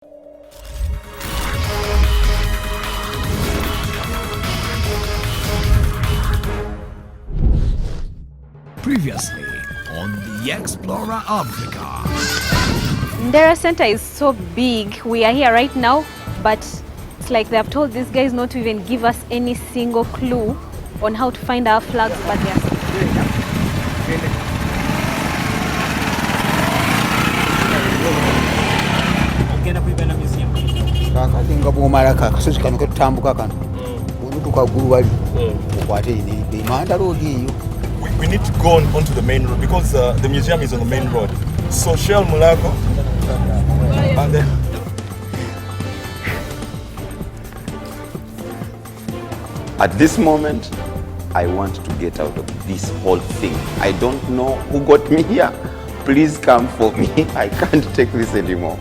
Previously on the Explorer Africa. Ndera Center is so big. We are here right now, but it's like they have told these guys not to even give us any single clue on how to find our flags, but they are we need to go onto the main road because the museum is on the main road. So Shell Mulago and then at this moment, I want to get out of this whole thing. I don't know who got me here. Please come for me. I can't take this anymore.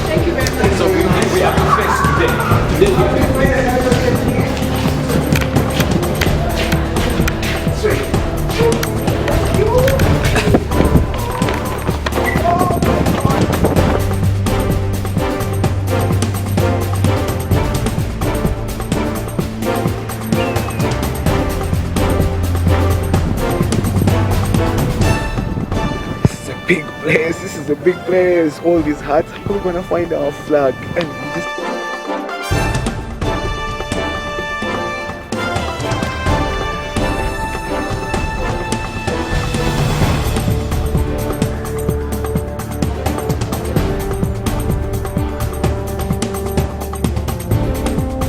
Thank you very much. So we are first today. This is a big place. All these huts. How are we gonna find our flag? And just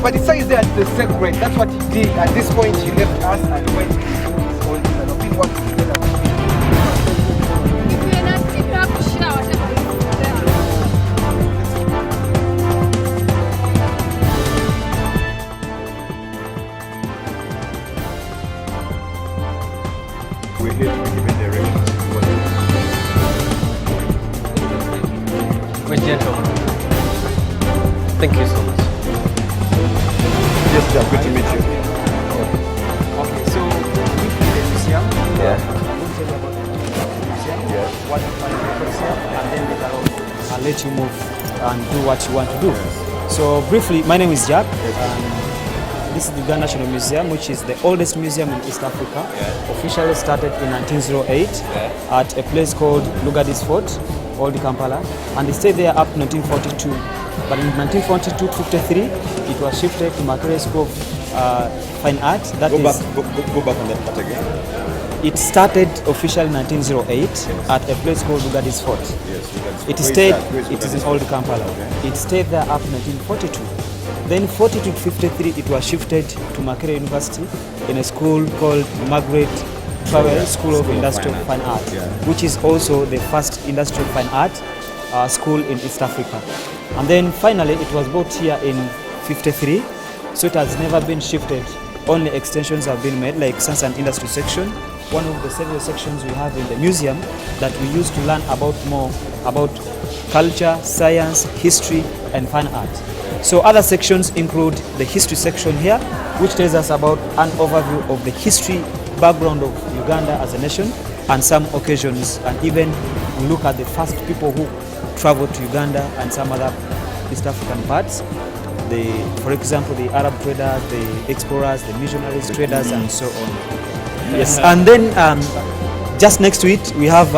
but it says that the sacred. That's what he did. At this point, he left us and went to his own developing what he did. we're here to be given directions. Well, gentlemen, thank you so much. Yes, sir, good to meet you. Okay, so we in the museum. Yeah. We'll tell you about the museum. Yes. What you find in the museum, and then later on I'll let you move and do what you want to do. So briefly, my name is Jack. This is the Uganda National Museum, which is the oldest museum in East Africa. Officially started in 1908 at a place called Lugadis Fort, Old Kampala, and it stayed there up to 1942. But in 1942-53, it was shifted to Makerere School of Fine Art. That Go back on that part again. It started officially in 1908 at a place called Lugadis Fort. Yes, It stayed. It is in Old Kampala. It stayed there up to 1942. Then 42 to 53, it was shifted to Makerere University in a school called Margaret Travel School of Industrial Fine Art, which is also the first industrial fine art school in East Africa. And then finally, it was brought here in 53, so it has never been shifted. Only extensions have been made, like Science and Industry section, one of the several sections we have in the museum that we use to learn more about culture, science, history, and fine art. So other sections include the history section here, which tells us about an overview of the history background of Uganda as a nation and some occasions, and even we look at the first people who traveled to Uganda and some other East African parts. For example, the Arab traders, the explorers, the missionaries, traders, and so on. Yes, and then Just next to it, we have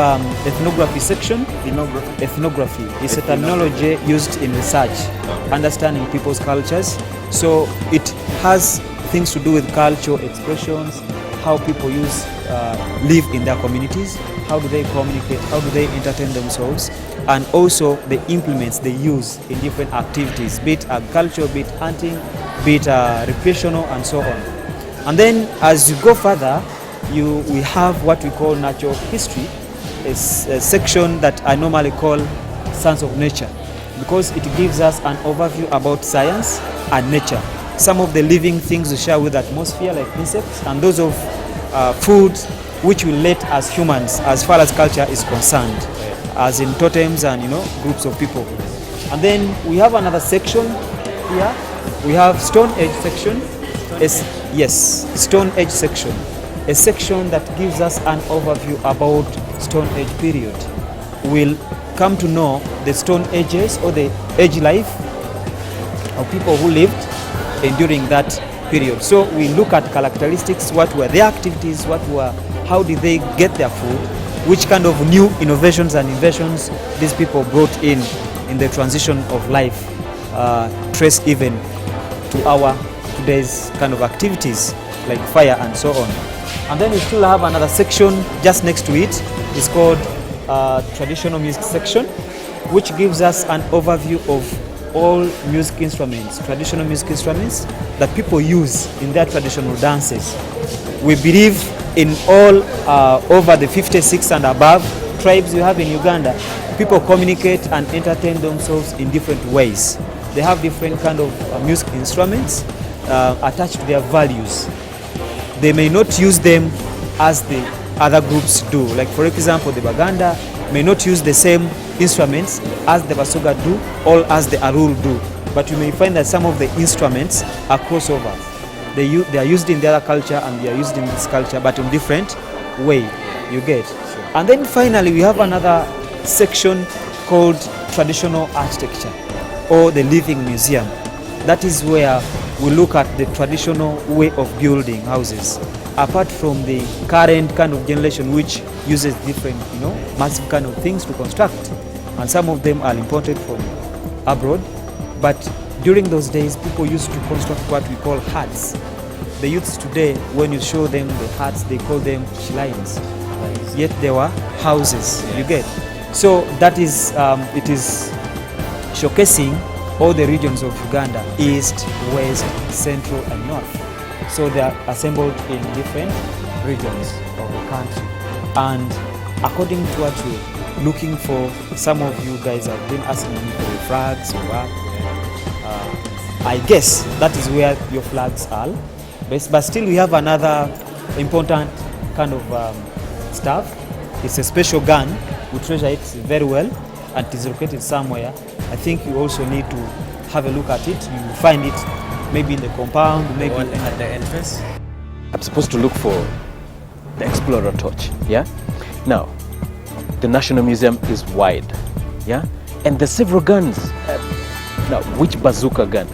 ethnography section. Ethnography is a terminology used in research, understanding people's cultures. So it has things to do with cultural expressions, how people live in their communities, how do they communicate, how do they entertain themselves, and also the implements they use in different activities, be it agriculture, be it hunting, be it recreational, and so on. And then as you go further, we have what we call natural history, a section that I normally call Science of Nature, because it gives us an overview about science and nature. Some of the living things we share with the atmosphere, like insects, and those of foods which we relate as humans as far as culture is concerned, as in totems and groups of people. And then we have another section here. We have Stone Age section. Yes, Stone Age section. A section that gives us an overview about Stone Age period. We'll come to know the Stone Ages or the age life of people who lived during that period. So we look at characteristics, what were their activities, how did they get their food, which kind of new innovations and inventions these people brought in the transition of life, trace even to our today's kind of activities like fire and so on. And then we still have another section just next to it. It's called traditional music section, which gives us an overview of all music instruments, traditional music instruments that people use in their traditional dances. We believe in all over the 56 and above tribes you have in Uganda, people communicate and entertain themselves in different ways. They have different kind of music instruments attached to their values. They may not use them as the other groups do. Like for example, the Baganda may not use the same instruments as the Basoga do or as the Arul do. But you may find that some of the instruments are crossover. They are used in the other culture and they are used in this culture, but in different way, you get. And then finally, we have another section called traditional architecture or the living museum. That is where we look at the traditional way of building houses, apart from the current kind of generation which uses different, massive kind of things to construct. And some of them are imported from abroad. But during those days, people used to construct what we call huts. The youths today, when you show them the huts, they call them shrines. Yet they were houses, you get. So that is, it is showcasing all the regions of Uganda, east, west, central, and north. So they are assembled in different regions of the country. And according to what we're looking for, some of you guys have been asking me for the flags or what. I guess that is where your flags are. But still we have another important kind of stuff. It's a special gun. We treasure it very well and it is located somewhere. I think you also need to have a look at it. You will find it maybe in the compound, maybe at the entrance. I'm supposed to look for the Explorer torch, yeah? Now, the National Museum is wide, yeah? And there's several guns. Now, which bazooka gun?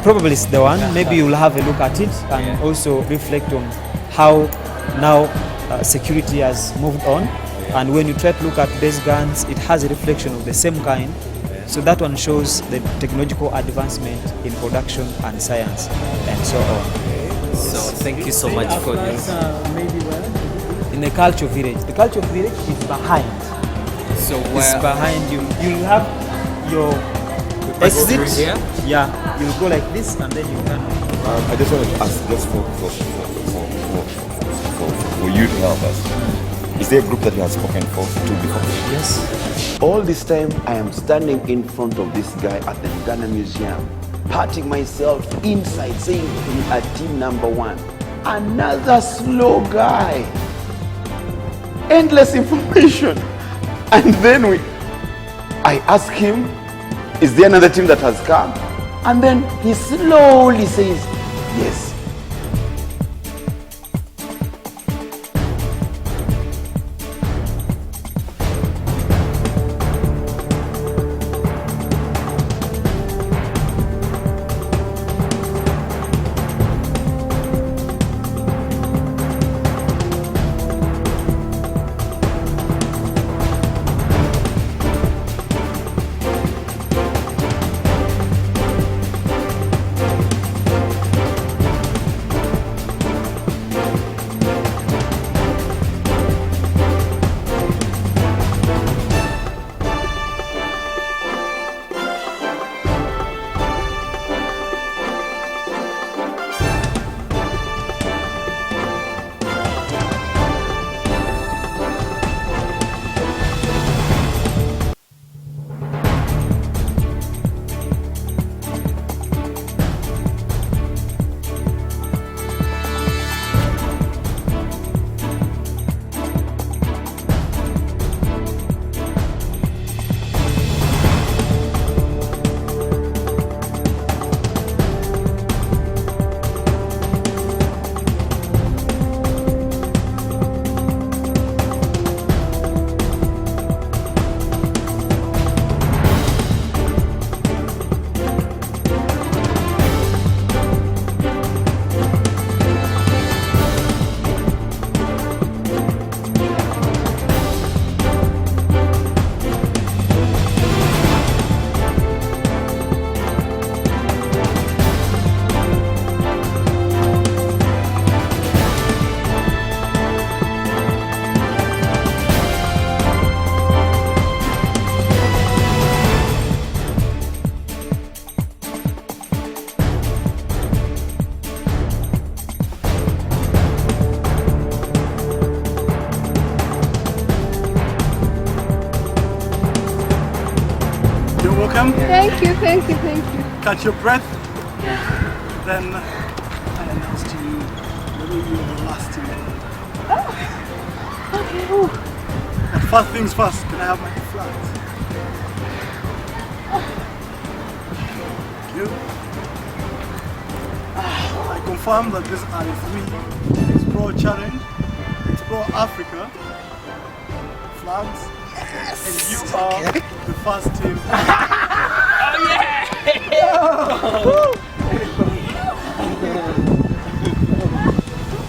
Probably it's the one. Maybe you'll have a look at it and also reflect on how now security has moved on. And when you try to look at these guns, it has a reflection of the same kind. So that one shows the technological advancement in production and science and so on. So thank you so much for this. In the culture village. The culture village is behind. So It's behind you. You'll have your exit. Here? Yeah, you'll go like this and then you can. I just wanted to ask, just for you to help us. Is there a group that you have spoken to before? Yes. All this time, I am standing in front of this guy at the Uganda Museum, patting myself inside, saying we are team number 1. Another slow guy. Endless information. And then I ask him, is there another team that has come? And then he slowly says, yes. Welcome. Thank you, thank you, thank you. Catch your breath. Then I announce to you whether you are the last team. Okay. Ooh. But first things first, can I have my flags? Thank you. I confirm that these are the 3 Explore Challenge, Explore Africa flags. Yes! And you are the first team.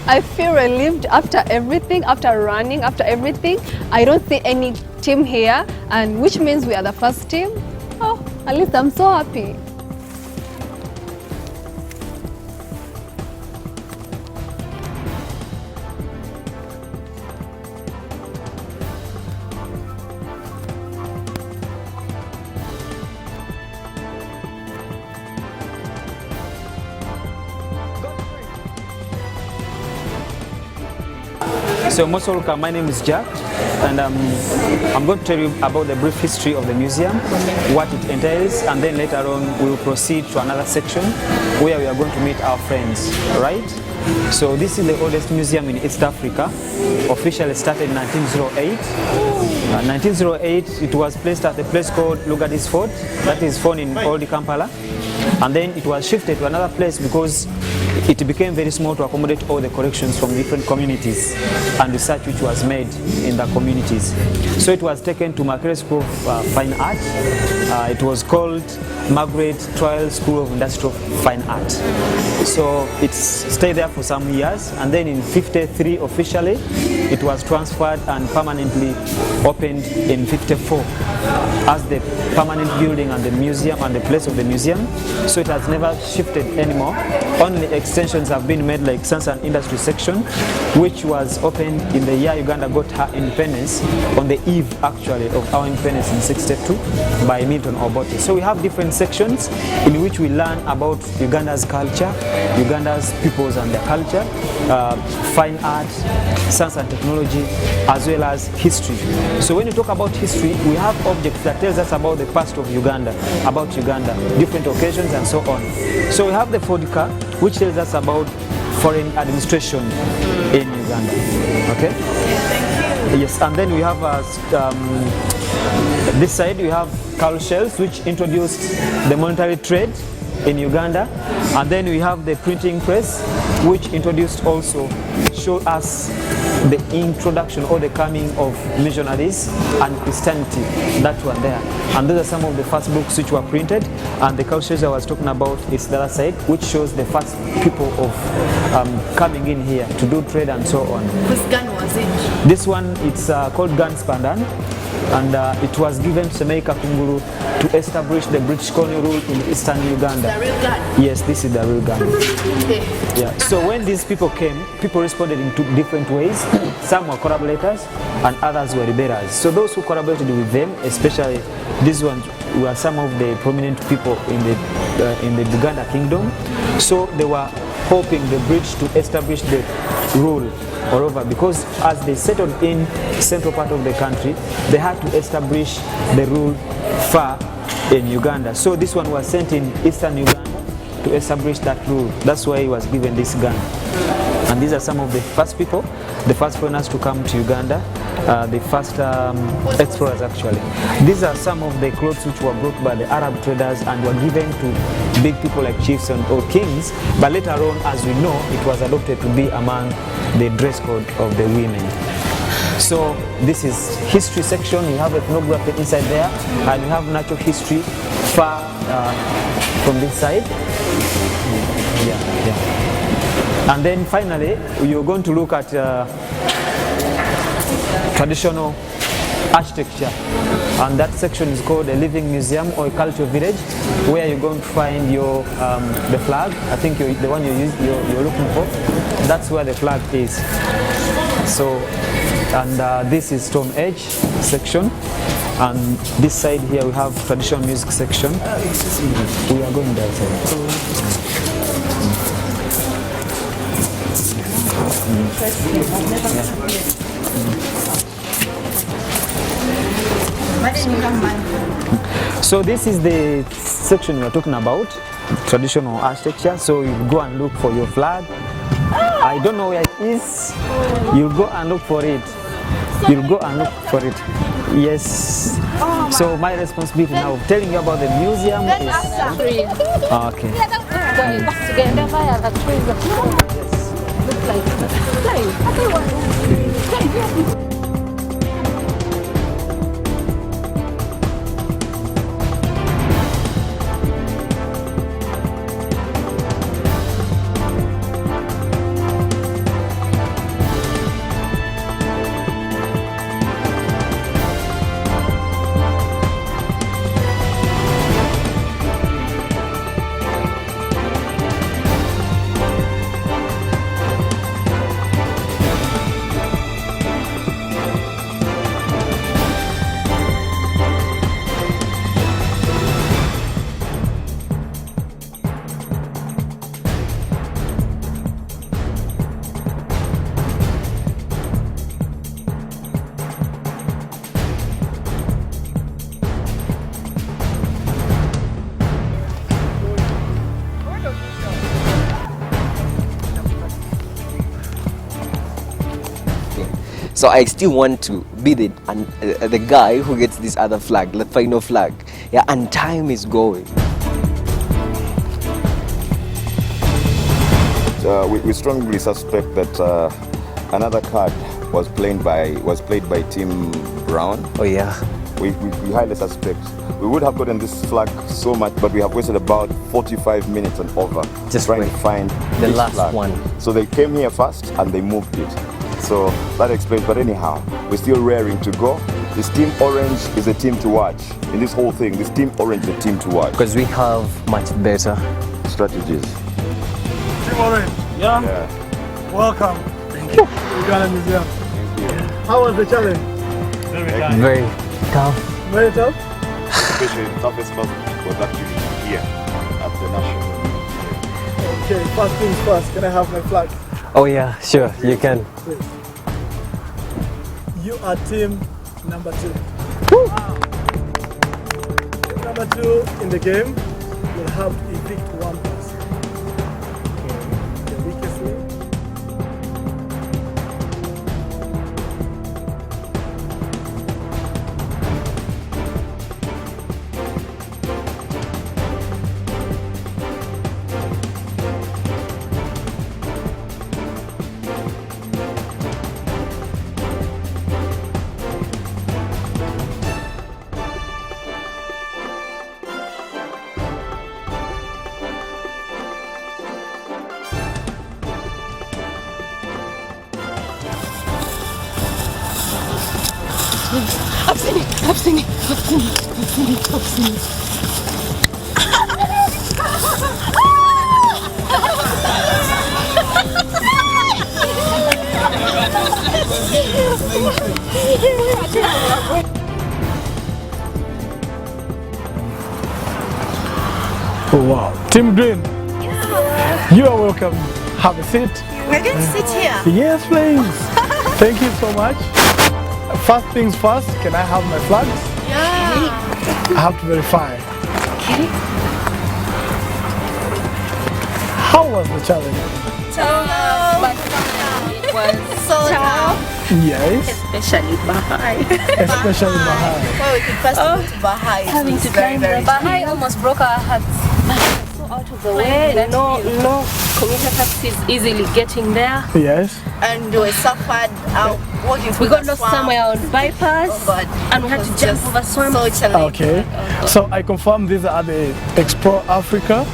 I feel relieved after everything, after running, after everything. I don't see any team here, and which means we are the first team. Oh, at least I'm so happy. So most welcome, my name is Jack, and I'm going to tell you about the brief history of the museum, what it entails, and then later on we will proceed to another section where we are going to meet our friends, right? So this is the oldest museum in East Africa, officially started in 1908. 1908, it was placed at a place called Lugadis Fort, that is found in Old Kampala, and then it was shifted to another place because it became very small to accommodate all the collections from different communities and research which was made in the communities. So it was taken to Makerere School of Fine Art. It was called Margaret Trial School of Industrial Fine Art. So it stayed there for some years, and then in 1953 officially it was transferred and permanently opened in 1954 as the permanent building and the museum and the place of the museum. So it has never shifted anymore. Only extensions have been made, like Science and Industry section, which was opened in the year Uganda got her independence, on the eve actually of our independence in 1962 by Milton Obote. So we have different sections in which we learn about Uganda's culture, Uganda's peoples and their culture, fine art, science and technology, as well as history. So when you talk about history, we have objects that tells us about the past of Uganda, about Uganda, different occasions and so on. So we have the Ford car, which tells us about foreign administration in Uganda. Okay? Yes, and then we have this side we have Carl Shells, which introduced the monetary trade in Uganda, and then we have the printing press, which introduced also show us the introduction or the coming of missionaries and Christianity that were there. And those are some of the first books which were printed, and the Carl Shells I was talking about is the other side, which shows the first people of coming in here to do trade and so on. Which gun was it? This one, it's called Gun Spandan, and it was given to Semeika Kunguru to establish the British colonial rule in eastern Uganda. The real gun? Yes, this is the real gun. Okay. Yeah. So when these people came, people responded in two different ways. Some were collaborators and others were rebellers. So those who collaborated with them, especially these ones, were some of the prominent people in the Uganda kingdom. So they were hoping the British to establish the rule all over, because as they settled in central part of the country, they had to establish the rule far in Uganda. So this one was sent in eastern Uganda to establish that rule. That's why he was given this gun. And these are some of the first people, the first foreigners to come to Uganda, the first explorers actually. These are some of the clothes which were brought by the Arab traders and were given to big people like chiefs or kings, but later on, as we know, it was adopted to be among the dress code of the women. So this is history section. We have ethnography inside there, and we have natural history far from this side. Yeah. And then finally, you're going to look at traditional architecture, and that section is called a living museum or a cultural village, where you're going to find your the flag. I think the one you're looking for. That's where the flag is. So, and this is Stone Age section, and this side here we have traditional music section. We are going there. So this is the section we are talking about, traditional architecture. So you go and look for your flag. I don't know where it is. You'll go and look for it. You'll go and look for it. Yes. So my responsibility now, telling you about the museum is... Okay. So I still want to be the guy who gets this other flag, the final flag. Yeah, and time is going. We strongly suspect that another card was played by Team Brown. Oh yeah. We highly suspect. We would have gotten this flag so much, but we have wasted about 45 minutes and over just trying to find the this last flag. one. So they came here first and they moved it. So that explains, but anyhow, we're still raring to go. This Team Orange is a team to watch. In this whole thing, this Team Orange is a team to watch. Because we have much better strategies. Team Orange, yeah? Welcome. Thank you. Uganda Museum. Thank you. How was the challenge? Very tough. Very tough? Especially the toughest part was actually here at the National Museum. Okay, first things first, can I have my flag? Oh yeah, sure, you can. Please. You are team number 2. Wow. Team number 2 in the game will have to evict one person. The weakest link I've seen it. I've seen it. I've seen it. I've seen it. I've seen it. Oh wow. Team Green. You are welcome. Have a seat. We're going to sit here. Yes, please. Thank you so much. First things first, can I have my flags? Yeah. I have to verify. Okay. How was the challenge? But it was so tough. Yes. Especially Bahai. Especially Bahai. So we could first go to Bahai. Having to climb Bahai almost broke our hearts. So out of the way, no commuter taxis easily getting there. Yes. And we suffered walking through. We got lost somewhere on bypass, and we had to jump over swamp. So challenging. Okay. So I confirm these are the Explore Africa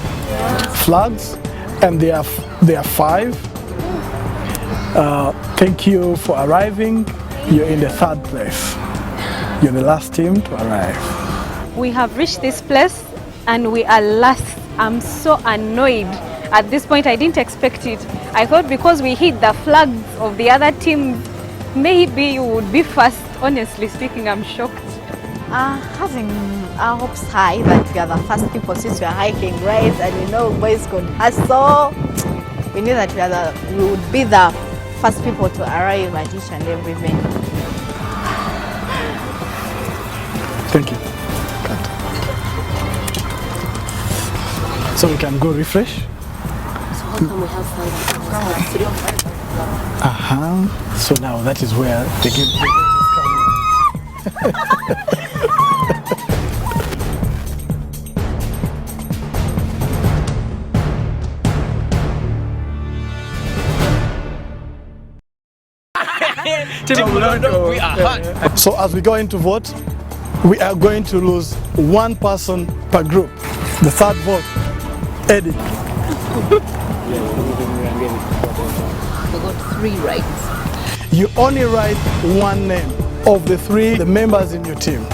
flags, and they are 5. Thank you for arriving. You're in the 3rd place. You're the last team to arrive. We have reached this place and we are last. I'm so annoyed. At this point, I didn't expect it. I thought because we hit the flags of the other team, maybe you would be first. Honestly speaking, I'm shocked. Having our hopes high that we are the first people since we are hiking, right? And we know boys could hustle. We knew that we would be the first people to arrive at each and every venue. Thank you. So we can go refresh. So how come we have 5? So now that is where the game is coming. We are hot. So as we go into vote, we are going to lose 1 person per group. The 3rd vote, Eddie. We got 3 right. You only write 1 name of the 3 members in your team.